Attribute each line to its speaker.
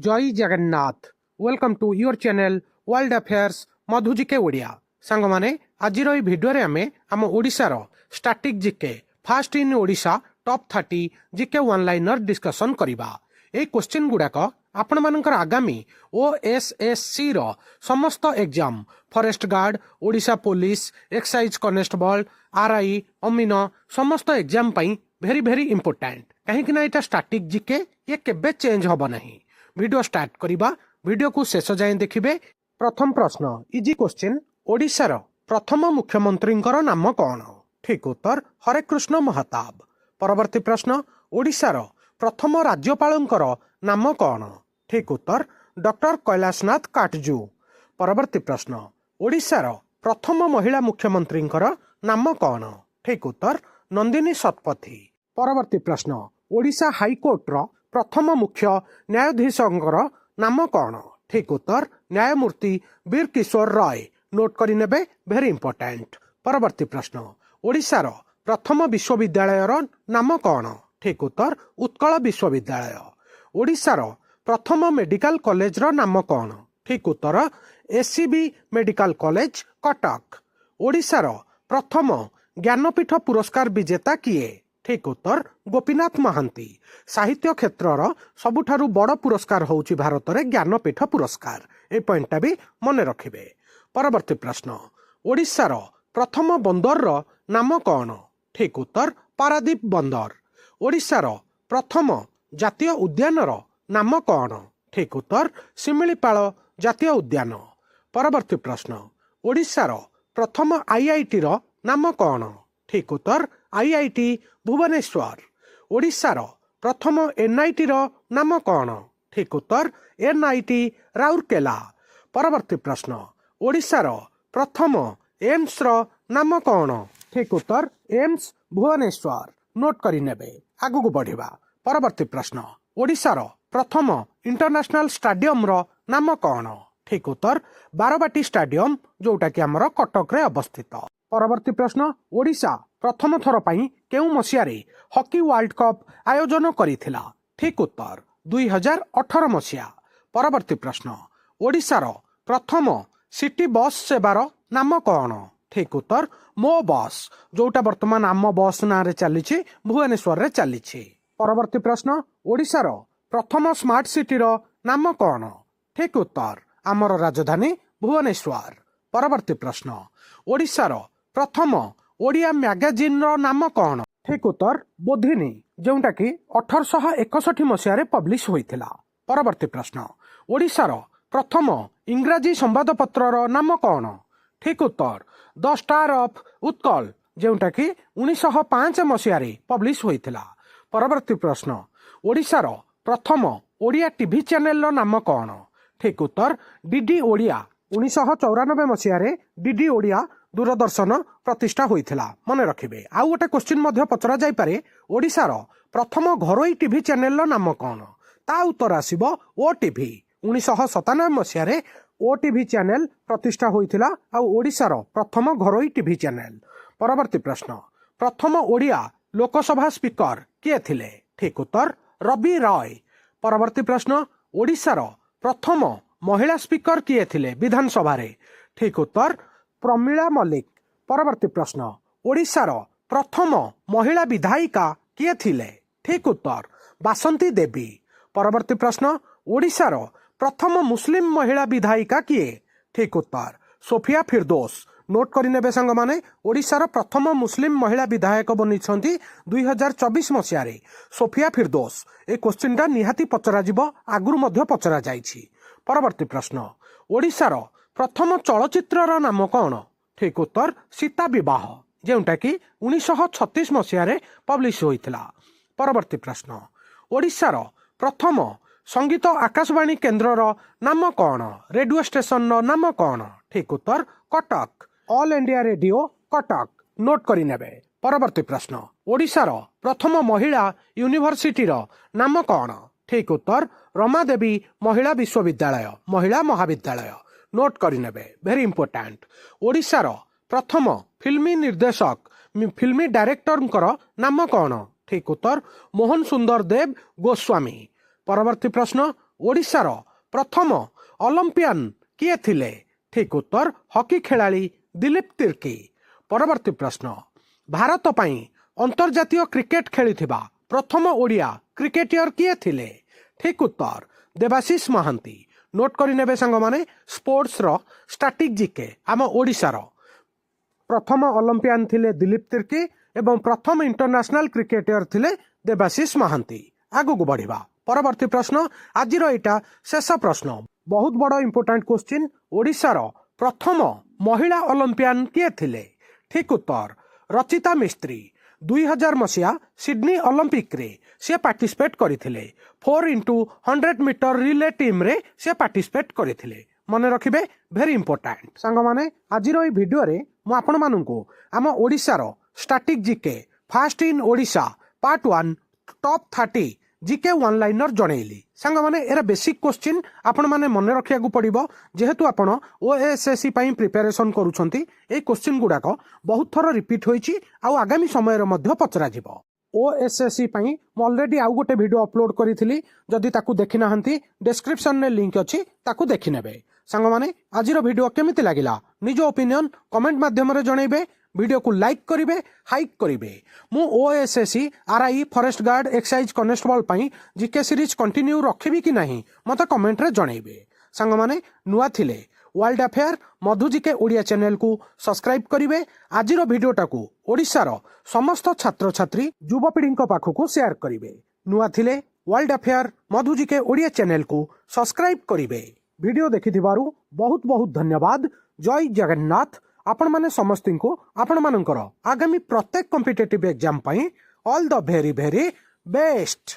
Speaker 1: जय Jagannath. Welcome to your channel world affairs Madhu GK Odia. सांग माने आज भिडियो रे आमे आम ओडिशार स्टैटिक जिके फास्ट इन ओडिशा टॉप 30 जिके वन लाइनर डिस्कशन करिबा। ए क्वेश्चन गुड़ाक आपण मानकर आगामी ओएसएससी रो समस्त exam forest guard, Odisha police, excise constable, RI, अमीन समस्त एग्जाम पई भेरी भेरी इंपोर्टेंट। कहीं ना इटा स्टैटिक जिके ये केबे चेंज होबो नहीं। वीडियो स्टार्ट करिबा। वीडियो को शेष जाए देखिबे। प्रथम प्रश्न इजी क्वेश्चन, ओडिशार प्रथम मुख्यमंत्री नाम कौन? ठीक उत्तर हरेकृष्ण महताब। परवर्ती प्रश्न, ओडिशार प्रथम राज्यपाल नाम कौन? ठीक उत्तर डॉक्टर कैलाशनाथ काटजू। परवर्ती प्रश्न, ओडिशार प्रथम महिला मुख्यमंत्री नाम कौन? ठीक उत्तर नंदिनी शतपथी। परवर्ती प्रश्न, ओडिशा हाईकोर्ट प्रथम मुख्य न्यायाधीश नाम कौन? ठीक उत्तर न्यायमूर्ति वीर किशोर राय। नोट करि नेबे, भेरी इंपोर्टेंट। परवर्ती प्रश्न, ओडिशार प्रथम विश्वविद्यालय नाम कौन? ठीक उत्तर उत्कल विश्वविद्यालय। ओडिशार प्रथम मेडिकल कॉलेज नाम कौन? ठीक उत्तर एससीबी मेडिकल कॉलेज कटक। ओडिशार प्रथम ज्ञानपीठ पुरस्कार विजेता किए? ठीक उत्तर गोपीनाथ महांती। साहित्य क्षेत्रर सबुठारु बड़ पुरस्कार होउची भारत रे ज्ञानपीठ पुरस्कार। ए पॉइंटटा भी मने रखिबे। परवर्ती प्रश्न, ओडिशार प्रथम बंदर नाम कौन? ठीक उत्तर पारादीप बंदर। ओडिशार प्रथम जातीय उद्यानर नाम कौन? ठीक उत्तर शिमिलीपाल जातीय उद्यान। परवर्ती प्रश्न, ओडिशार प्रथम आईआईटी नाम कौन? ठीक उत्तर आईआईटी भुवनेश्वर। ओडिशार प्रथम एनआईटी नाम कौन? ठीक उत्तर एनआईटी राउरकेला। परवर्ती प्रश्न, ओडिशार प्रथम एम्स नाम कौन? ठीक उत्तर एम्स भुवनेश्वर। नोट करि नेबे, आगु को बढ़िबा। परवर्ती प्रश्न, ओडिशार प्रथम इंटरनेशनल स्टेडियम नाम कौन? ठीक उत्तर बारबाटी स्टेडियम, जोटा कि आमर कटक रे अवस्थित। परवर्ती प्रश्न, ओडिशा प्रथम थर पई केउ मसियारे हॉकी वर्ल्ड कप आयोजन करिथिला? ठीक उत्तर 2018 मसिया। परवर्ती प्रश्न, ओडिशार प्रथम सिटी बस सेवार नाम कौन? ठीक उत्तर मो बस, जोटा वर्तमान आम बस ना रे चलीछि, भुवनेश्वर रे चलीछि। परवर्ती प्रश्न, ओडिशार प्रथम स्मार्ट सिटीर नाम कौन? ठीक उत्तर आमर राजधानी भुवनेश्वर। परवर्ती प्रश्न, ओडिशार प्रथम ओडिया मैगजीन नाम कौन? ठीक उत्तर बोधिनी, जोटा कि 1861 मसीह पब्लिश होइथिला। परवर्ती प्रश्न, ओडिशार प्रथम इंग्राजी संवादपत्र नाम कौन? ठीक उत्तर द स्टार ऑफ उत्कल, जोटा कि 1905 मसीह पब्लिश होइथिला। परवर्ती प्रश्न, ओडिशार प्रथम ओडिया टीवी चैनल नाम कौन? ठीक उत्तर डीडी ओडिया। 1994 मसीह डीडी ओडिया दूरदर्शन प्रतिष्ठा होइथिला, मने रखिबे। आउ गोटे क्वेश्चन मध्य पचरा जाई पारे, ओडिशार प्रथम घरोई टीवी चैनल नाम कौन? ता उत्तर आसीबो ओटीवी। 1997 मसीह ओटीवी चैनल प्रतिष्ठा होइथिला आ ओडिशार प्रथम घरोई टीवी चैनल। परवर्ती प्रश्न, प्रथम ओडिया लोकसभा स्पीकर किए थिले? ठीक उत्तर रवि राय। परवर्ती प्रश्न, ओडिशार प्रथम महिला स्पीकर किए थिले विधानसभा रे? ठीक उत्तर प्रमिला मल्लिक। परवर्ती प्रश्न, ओडिशार प्रथम महिला विधायिका किए थिले? ठीक उत्तर बासंती देवी। परवर्ती प्रश्न, ओडिशार प्रथम मुस्लिम महिला विधायिका किए? ठीक उत्तर सोफिया फिरदोस। नोट करि नेबे संग माने, ओडिशार प्रथम मुस्लिम महिला विधायक बनिछंती 2024 मसिया रे सोफिया फिरदोस। ए क्वेश्चनटा निहाती पचरा जिवो, आगुरु मध्य पचरा जाइछि। परवर्ती प्रश्न, ओडिशार प्रथम चलचित्रर नाम कौन? ठीक उत्तर सीता विवाह, जोटा कि 1936 मसीह पब्लिश होइथिला। परवर्ती प्रश्न, ओडिशार प्रथम संगीत आकाशवाणी केन्द्रर नाम कौन? रेडियो स्टेशन नाम कौन? ठीक उत्तर Cuttack, all India radio Cuttack. Note करि नेबे। परवर्ती प्रश्न, ओडिशार प्रथम महिला यूनिवर्सिटीर नाम कौन? ठीक उत्तर रमादेवी महिला विश्वविद्यालय, महिला महाविद्यालय। नोट करि नेबे, भेरी इंपोर्टेंट। ओडिशार प्रथम फिल्मी निर्देशक, फिल्मी डायरेक्टर नाम कौन? ठीक उत्तर मोहन सुंदर देव गोस्वामी। परवर्ती प्रश्न, ओडिशार प्रथम ओलंपियन किए थिले? ठीक उत्तर हॉकी खिलाड़ी दिलीप तिर्की। परवर्ती प्रश्न, भारत पई अंतर्जातीय क्रिकेट खेलिथिबा प्रथम ओडिया क्रिकेटर किए थिले? ठीक उत्तर देवाशीष महांती। नोट करि नेबे संग माने स्पोर्ट्स रो स्टैटिक जीके आम ओडिशार प्रथम ओलंपियन थिले दिलीप तिर्की एवं प्रथम इंटरनेशनल क्रिकेटर थिले देवाशीष महांती। आगु बढ़िबा परवर्ती प्रश्न, आज एटा शेष प्रश्न, बहुत बड़ इंपोर्टेंट क्वेश्चन। ओडिशार प्रथम महिला ओलंपियन किए थिले? ठीक उत्तर रचिता मिस्त्री। 2000 मसीहा सिडनी ओलंपिक रे से पार्टिसिपेट करथिले। 4x100 मीटर रिले टीम रे से पार्टिसिपेट करथिले। मन रखिबे, भेरी इंपोर्टेंट सांग माने। आज ई वीडियो रे मु आपण माननकु आम ओडिशार static GK fast in Odisha part 1 top 30 GK one liner जनइली। सांग माने एरा बेसिक क्वेश्चन आपण माने मन रखिया को पड़िबो, जेहेतु आपण ओएसएससी पई प्रिपरेशन करूछंती। ए क्वेश्चन गुडाक बहुत थर रिपीट होईची आ आगामी समय रे मध्य पचरा जिवो। ओएसएससी पई मु ऑलरेडी आउ गोटे वीडियो अपलोड करिथिली, जदि ताकू देखि नाहंती डिस्क्रिप्शन में लिंक अछि, ताकू देखि नेबे। सांग माने आजिर वीडियो केमिति लागिला निज ओपिनियन कमेंट माध्यम रे जणैबे। वीडियो को लाइक करिवे, हाइक करिवे। मु OSSC RI forest guard excise constable पई जीके सीरीज कंटिन्यू रखिबी कि नाही मते कमेंट रे जणैबे। सांग माने नुआ थिले वर्ल्ड अफेयर मधु जीके ओडिया चैनल को सब्सक्राइब करिवे। आजिर वीडियोटा को ओडिशार समस्त छात्र छात्री युवपीढ़ी पाखक शेयर करिवे। नुआ थिले वर्ल्ड अफेयर मधु जीके ओडिया चैनल को सब्सक्राइब करिवे। वीडियो देखिथिबारु बहुत बहुत धन्यवाद। जय जगन्नाथ। आपण माने समस्ती को आपण मानकर आगामी प्रत्येक कॉम्पिटिटिव एग्जाम पई all the very very best.